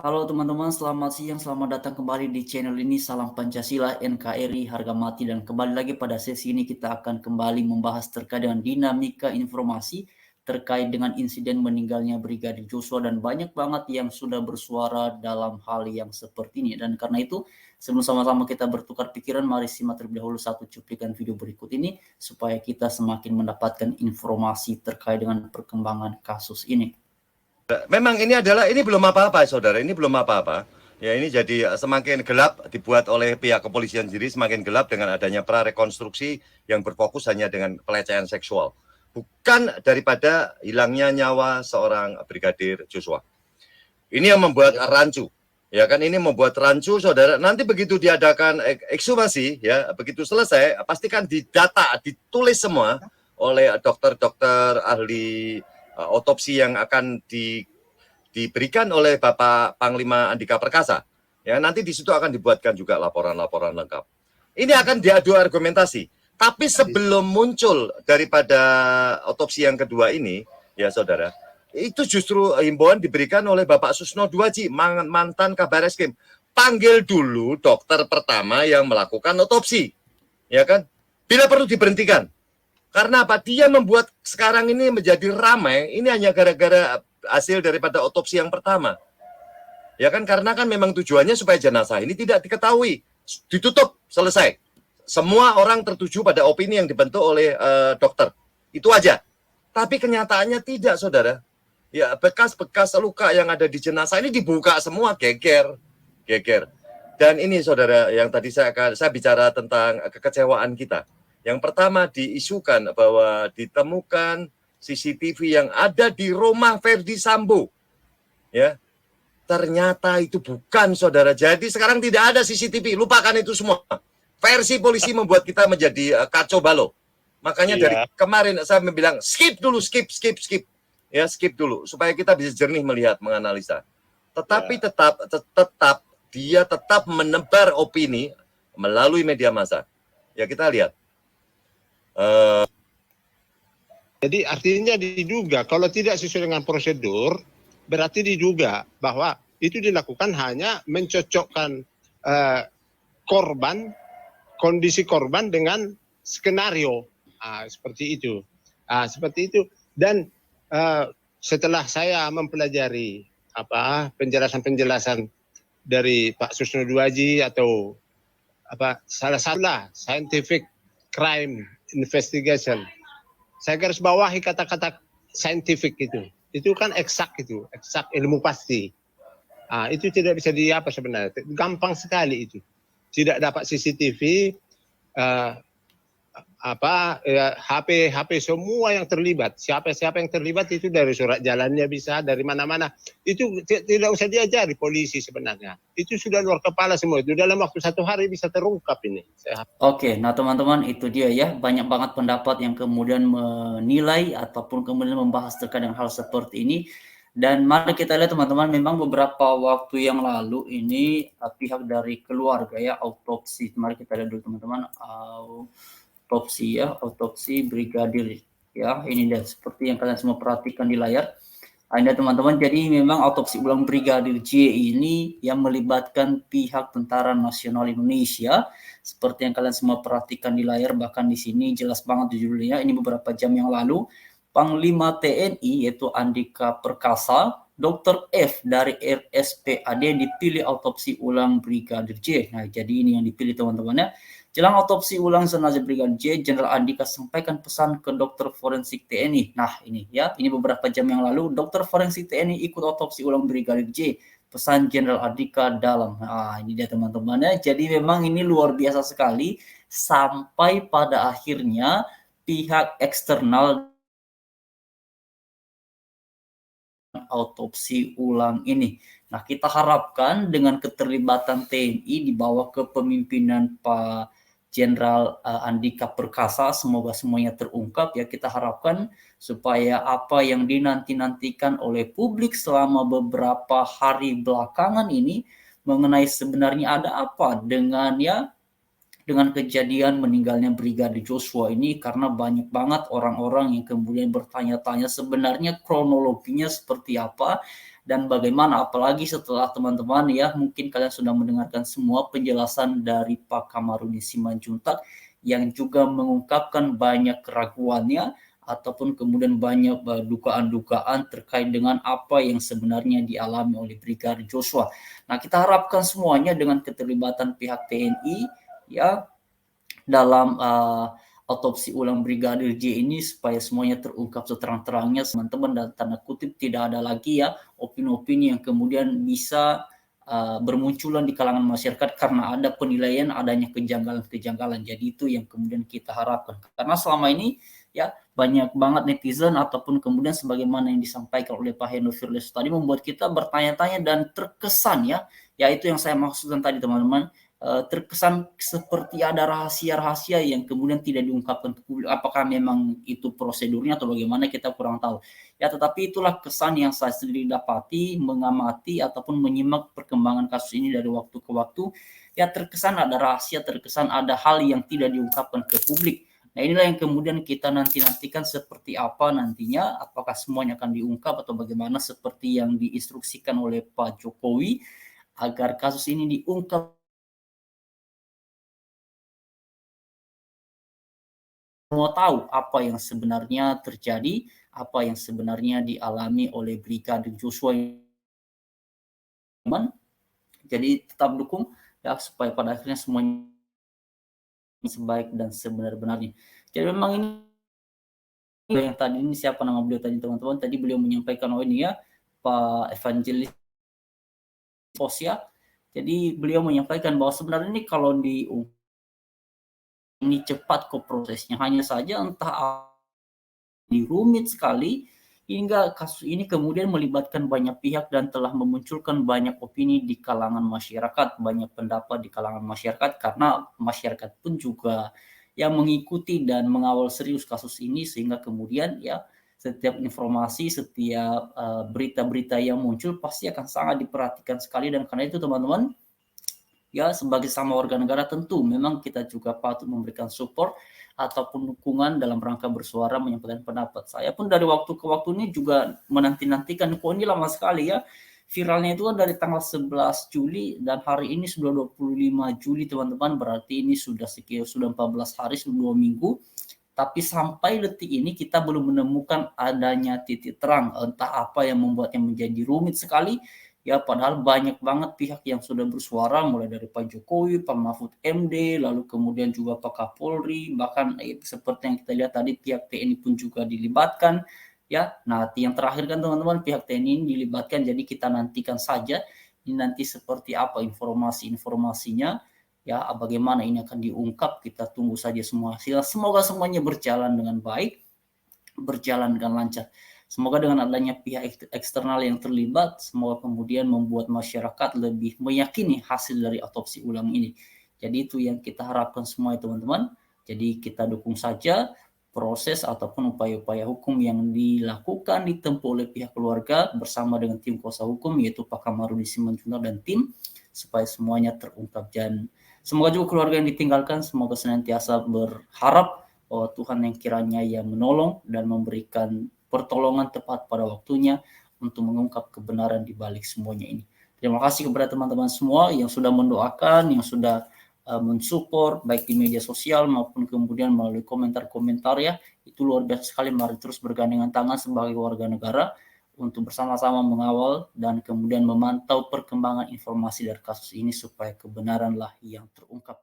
Halo teman-teman, selamat siang, selamat datang kembali di channel ini. Salam Pancasila, NKRI, harga mati, dan kembali lagi pada sesi ini kita akan kembali membahas terkait dengan dinamika informasi terkait dengan insiden meninggalnya Brigadir Joshua, dan banyak banget yang sudah bersuara dalam hal yang seperti ini. Dan karena itu, sebelum sama-sama kita bertukar pikiran, mari simak terlebih dahulu satu cuplikan video berikut ini supaya kita semakin mendapatkan informasi terkait dengan perkembangan kasus ini. Memang ini belum apa-apa, saudara. Ini belum apa-apa. Ya, ini jadi semakin gelap dibuat oleh pihak kepolisian sendiri, semakin gelap dengan adanya prarekonstruksi yang berfokus hanya dengan pelecehan seksual, bukan daripada hilangnya nyawa seorang Brigadir Joshua. Ini yang membuat rancu. Ya kan, ini membuat rancu, saudara. Nanti begitu diadakan ekshumasi, ya, begitu selesai, pastikan didata, ditulis semua oleh dokter-dokter ahli otopsi yang akan diberikan oleh Bapak Panglima Andika Perkasa. Ya, nanti di situ akan dibuatkan juga laporan-laporan lengkap. Ini akan diadu argumentasi. Tapi sebelum muncul daripada otopsi yang kedua ini, ya saudara, itu justru himbauan diberikan oleh Bapak Susno Duaji, mantan Kabar Eskrim. Panggil dulu dokter pertama yang melakukan otopsi. Ya kan? Bila perlu diberhentikan. Karena apa? Dia membuat sekarang ini menjadi ramai, ini hanya gara-gara hasil daripada otopsi yang pertama. Ya kan, karena kan memang tujuannya supaya jenazah ini tidak diketahui. Ditutup, selesai. Semua orang tertuju pada opini yang dibentuk oleh dokter. Itu aja. Tapi kenyataannya tidak, saudara. Ya, bekas-bekas luka yang ada di jenazah ini dibuka semua, geger. Dan ini, saudara, yang tadi saya bicara tentang kekecewaan kita. Yang pertama diisukan bahwa ditemukan CCTV yang ada di rumah Ferdi Sambo. Ya. Ternyata itu bukan, saudara. Jadi sekarang tidak ada CCTV, lupakan itu semua. Versi polisi membuat kita menjadi kacau balau. Makanya dari kemarin saya bilang skip dulu, skip. Ya, skip dulu supaya kita bisa jernih melihat, menganalisa. Tetapi tetap dia tetap menebar opini melalui media massa. Ya, kita lihat. Jadi artinya diduga, kalau tidak sesuai dengan prosedur, berarti diduga bahwa itu dilakukan hanya mencocokkan korban, kondisi korban dengan skenario. Seperti itu. Dan setelah saya mempelajari penjelasan dari Pak Susno Duaji atau salah satulah scientific crime investigation. Saya garis bawahi kata-kata scientific itu kan eksak ilmu pasti. Itu tidak bisa sebenarnya, gampang sekali itu. Tidak dapat CCTV, HP semua yang terlibat, siapa yang terlibat itu dari surat jalannya bisa, dari mana-mana. Itu tidak usah diajari polisi sebenarnya. Itu sudah luar kepala semua, itu dalam waktu 1 hari bisa terungkap ini. Oke, nah teman-teman, itu dia ya, banyak banget pendapat yang kemudian menilai ataupun kemudian membahas terkait dengan hal seperti ini. Dan mari kita lihat teman-teman, memang beberapa waktu yang lalu ini pihak dari keluarga ya, autopsi. Mari kita lihat dulu teman-teman, autopsi Brigadir ya. Ini dia seperti yang kalian semua perhatikan di layar. Anda teman-teman, jadi memang autopsi ulang Brigadir J ini yang melibatkan pihak Tentara Nasional Indonesia, seperti yang kalian semua perhatikan di layar. Bahkan di sini jelas banget judulnya. Ini beberapa jam yang lalu, Panglima TNI yaitu Andika Perkasa, Dr. F dari RSPAD dipilih autopsi ulang Brigadir J. Nah, jadi ini yang dipilih teman-teman ya. Jelang autopsi ulang jenazah Brigadir J, Jenderal Andika sampaikan pesan ke dokter forensik TNI. Nah, ini ya, ini beberapa jam yang lalu dokter forensik TNI ikut autopsi ulang Brigadir J. Pesan Jenderal Andika dalam. Nah, ini dia teman-teman ya. Jadi memang ini luar biasa sekali sampai pada akhirnya pihak eksternal autopsi ulang ini. Nah, kita harapkan dengan keterlibatan TNI di bawah kepemimpinan Pak Jenderal Andika Perkasa, semoga semuanya terungkap ya. Kita harapkan supaya apa yang dinanti-nantikan oleh publik selama beberapa hari belakangan ini mengenai sebenarnya ada apa dengan kejadian meninggalnya Brigadir Joshua ini, karena banyak banget orang-orang yang kemudian bertanya-tanya sebenarnya kronologinya seperti apa dan bagaimana, apalagi setelah teman-teman ya mungkin kalian sudah mendengarkan semua penjelasan dari Pak Kamarudin Simanjuntak yang juga mengungkapkan banyak keraguannya ataupun kemudian banyak dugaan-dugaan terkait dengan apa yang sebenarnya dialami oleh Brigadir Joshua. Nah, kita harapkan semuanya dengan keterlibatan pihak TNI ya dalam otopsi ulang Brigadir J ini supaya semuanya terungkap seterang-terangnya, teman-teman, dan tanda kutip tidak ada lagi ya opini-opini yang kemudian bisa bermunculan di kalangan masyarakat karena ada penilaian adanya kejanggalan-kejanggalan. Jadi itu yang kemudian kita harapkan. Karena selama ini ya banyak banget netizen ataupun kemudian sebagaimana yang disampaikan oleh Pak Heno Firles tadi membuat kita bertanya-tanya dan terkesan ya itu yang saya maksudkan tadi teman-teman, terkesan seperti ada rahasia-rahasia yang kemudian tidak diungkapkan ke publik. Apakah memang itu prosedurnya atau bagaimana, kita kurang tahu. Ya, tetapi itulah kesan yang saya sendiri dapati, mengamati ataupun menyimak perkembangan kasus ini dari waktu ke waktu. Ya, terkesan ada rahasia, terkesan ada hal yang tidak diungkapkan ke publik. Nah, inilah yang kemudian kita nantikan seperti apa nantinya, apakah semuanya akan diungkap atau bagaimana seperti yang diinstruksikan oleh Pak Jokowi agar kasus ini diungkap. Semua tahu apa yang sebenarnya terjadi, apa yang sebenarnya dialami oleh Brigadir Joshua. Jadi tetap dukung ya supaya pada akhirnya semuanya sebaik dan sebenar-benarnya. Jadi memang ini yang tadi ini, siapa nama beliau tadi teman-teman, tadi beliau menyampaikan ini ya Pak Evangelis Posya. Jadi beliau menyampaikan bahwa sebenarnya ini kalau ini cepat kok prosesnya, hanya saja entah rumit sekali hingga kasus ini kemudian melibatkan banyak pihak dan telah memunculkan banyak opini di kalangan masyarakat, banyak pendapat di kalangan masyarakat, karena masyarakat pun juga yang mengikuti dan mengawal serius kasus ini, sehingga kemudian ya setiap informasi, setiap berita-berita yang muncul pasti akan sangat diperhatikan sekali. Dan karena itu teman-teman ya sebagai sama warga negara tentu memang kita juga patut memberikan support ataupun dukungan dalam rangka bersuara menyampaikan pendapat. Saya pun dari waktu ke waktu ini juga menanti-nantikan, kok ini lama sekali ya. Viralnya itu kan dari tanggal 11 Juli dan hari ini sudah 25 Juli teman-teman, berarti ini sudah 14 hari, sudah 2 minggu. Tapi sampai detik ini kita belum menemukan adanya titik terang, entah apa yang membuatnya menjadi rumit sekali. Ya, padahal banyak banget pihak yang sudah bersuara, mulai dari Pak Jokowi, Pak Mahfud MD, lalu kemudian juga Pak Kapolri, bahkan seperti yang kita lihat tadi pihak TNI pun juga dilibatkan. Ya, nah yang terakhir kan teman-teman pihak TNI ini dilibatkan, jadi kita nantikan saja ini nanti seperti apa informasi-informasinya. Ya, bagaimana ini akan diungkap, kita tunggu saja semua hasil. Semoga semuanya berjalan dengan baik, berjalan dengan lancar. Semoga dengan adanya pihak eksternal yang terlibat, semoga kemudian membuat masyarakat lebih meyakini hasil dari otopsi ulang ini. Jadi itu yang kita harapkan semua teman-teman. Jadi kita dukung saja proses ataupun upaya-upaya hukum yang dilakukan, ditempuh oleh pihak keluarga bersama dengan tim kuasa hukum, yaitu Pak Kamarudin Simanjuntak dan tim, supaya semuanya terungkap. Dan semoga juga keluarga yang ditinggalkan, semoga senantiasa berharap bahwa Tuhan yang kiranya yang menolong dan memberikan pertolongan tepat pada waktunya untuk mengungkap kebenaran di balik semuanya ini. Terima kasih kepada teman-teman semua yang sudah mendoakan, yang sudah mensupport baik di media sosial maupun kemudian melalui komentar-komentar ya. Itu luar biasa sekali. Mari terus bergandengan tangan sebagai warga negara untuk bersama-sama mengawal dan kemudian memantau perkembangan informasi dari kasus ini supaya kebenaranlah yang terungkap.